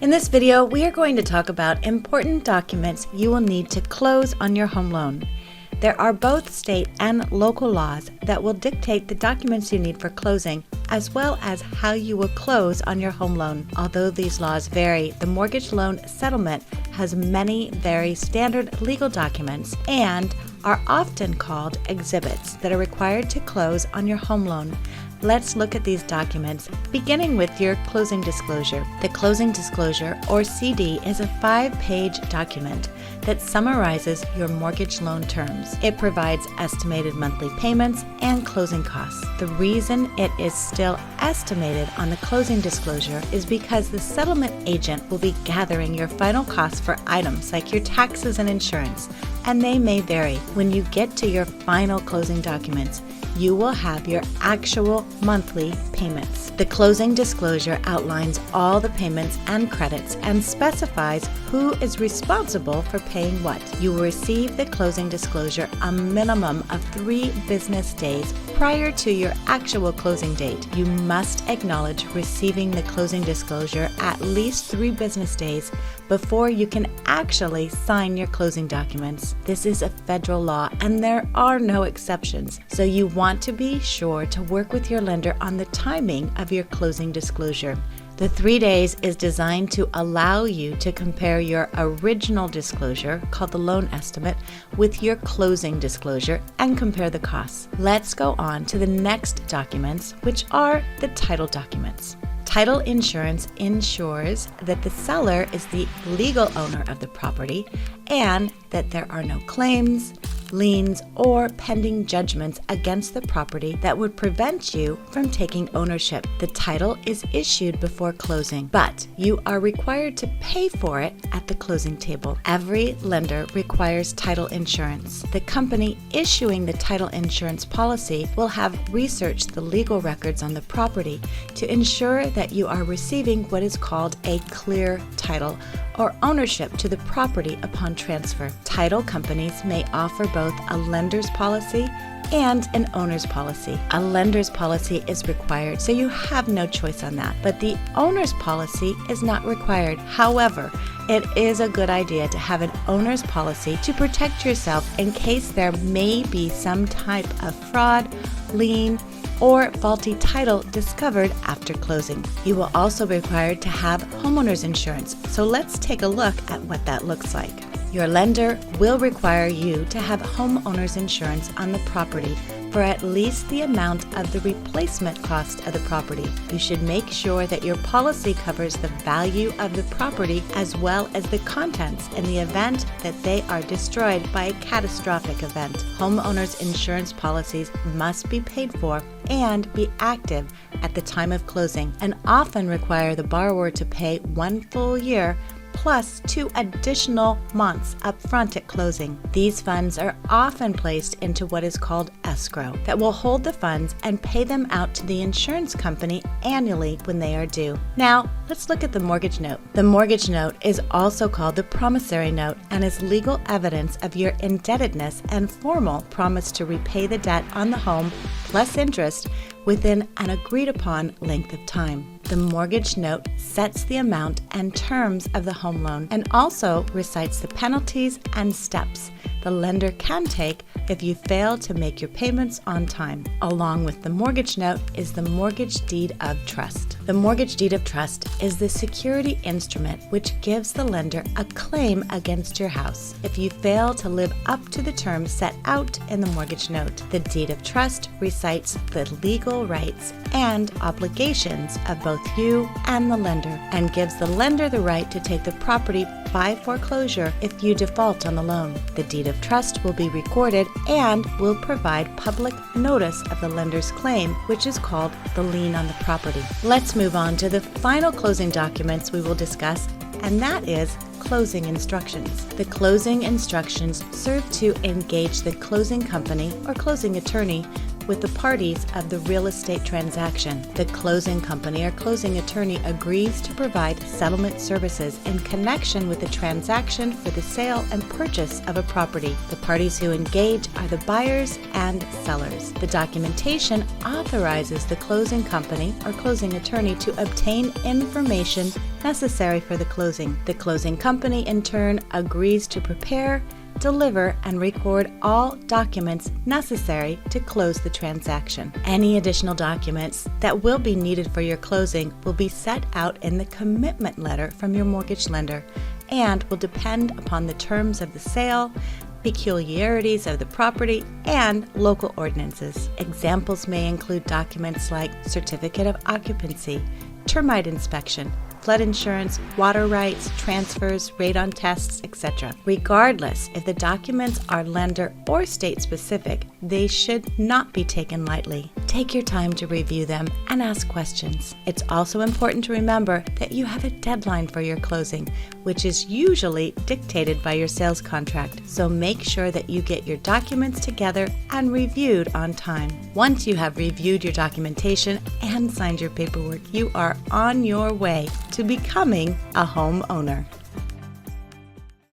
In this video, we are going to talk about important documents you will need to close on your home loan. There are both state and local laws that will dictate the documents you need for closing, as well as how you will close on your home loan. Although these laws vary, the mortgage loan settlement has many very standard legal documents and are often called exhibits that are required to close on your home loan. Let's look at these documents, beginning with your closing disclosure. The closing disclosure, or CD, is a 5-page document that summarizes your mortgage loan terms. It provides estimated monthly payments and closing costs. The reason it is still estimated on the closing disclosure is because the settlement agent will be gathering your final costs for items like your taxes and insurance, and they may vary. When you get to your final closing documents, you will have your actual monthly payments. The closing disclosure outlines all the payments and credits and specifies who is responsible for paying what. You will receive the closing disclosure a minimum of 3 business days prior to your actual closing date. You must acknowledge receiving the closing disclosure at least 3 business days before you can actually sign your closing documents. This is a federal law and there are no exceptions, so you want to be sure to work with your lender on the timing of your closing disclosure. The 3 days is designed to allow you to compare your original disclosure, called the loan estimate, with your closing disclosure and compare the costs. Let's go on to the next documents, which are the title documents. Title insurance ensures that the seller is the legal owner of the property and that there are no claims, liens, or pending judgments against the property that would prevent you from taking ownership. The title is issued before closing, but you are required to pay for it at the closing table. Every lender requires title insurance. The company issuing the title insurance policy will have researched the legal records on the property to ensure that you are receiving what is called a clear title or ownership to the property upon transfer. Title companies may offer both a lender's policy and an owner's policy. A lender's policy is required, so you have no choice on that, but the owner's policy is not required. However, it is a good idea to have an owner's policy to protect yourself in case there may be some type of fraud, lien, or faulty title discovered after closing. You will also be required to have homeowner's insurance, so let's take a look at what that looks like. Your lender will require you to have homeowner's insurance on the property for at least the amount of the replacement cost of the property. You should make sure that your policy covers the value of the property as well as the contents in the event that they are destroyed by a catastrophic event. Homeowners insurance policies must be paid for and be active at the time of closing, and often require the borrower to pay 1 full year plus 2 additional months up front at closing. These funds are often placed into what is called escrow that will hold the funds and pay them out to the insurance company annually when they are due. Now, let's look at the mortgage note. The mortgage note is also called the promissory note and is legal evidence of your indebtedness and formal promise to repay the debt on the home plus interest within an agreed upon length of time. The mortgage note sets the amount and terms of the home loan and also recites the penalties and steps the lender can take if you fail to make your payments on time. Along with the mortgage note is the mortgage deed of trust. The mortgage deed of trust is the security instrument which gives the lender a claim against your house if you fail to live up to the terms set out in the mortgage note. The deed of trust recites the legal rights and obligations of both you and the lender and gives the lender the right to take the property by foreclosure if you default on the loan. The deed of trust will be recorded and will provide public notice of the lender's claim, which is called the lien on the property. Let's move on to the final closing documents we will discuss, and that is closing instructions. The closing instructions serve to engage the closing company or closing attorney with the parties of the real estate transaction. The closing company or closing attorney agrees to provide settlement services in connection with the transaction for the sale and purchase of a property. The parties who engage are the buyers and sellers. The documentation authorizes the closing company or closing attorney to obtain information necessary for the closing. The closing company, in turn, agrees to prepare, deliver, and record all documents necessary to close the transaction. Any additional documents that will be needed for your closing will be set out in the commitment letter from your mortgage lender and will depend upon the terms of the sale, peculiarities of the property, and local ordinances. Examples may include documents like certificate of occupancy, termite inspection, flood insurance, water rights, transfers, radon tests, etc. Regardless if the documents are lender or state specific, they should not be taken lightly. Take your time to review them and ask questions. It's also important to remember that you have a deadline for your closing, which is usually dictated by your sales contract. So make sure that you get your documents together and reviewed on time. Once you have reviewed your documentation and signed your paperwork, you are on your way to becoming a homeowner.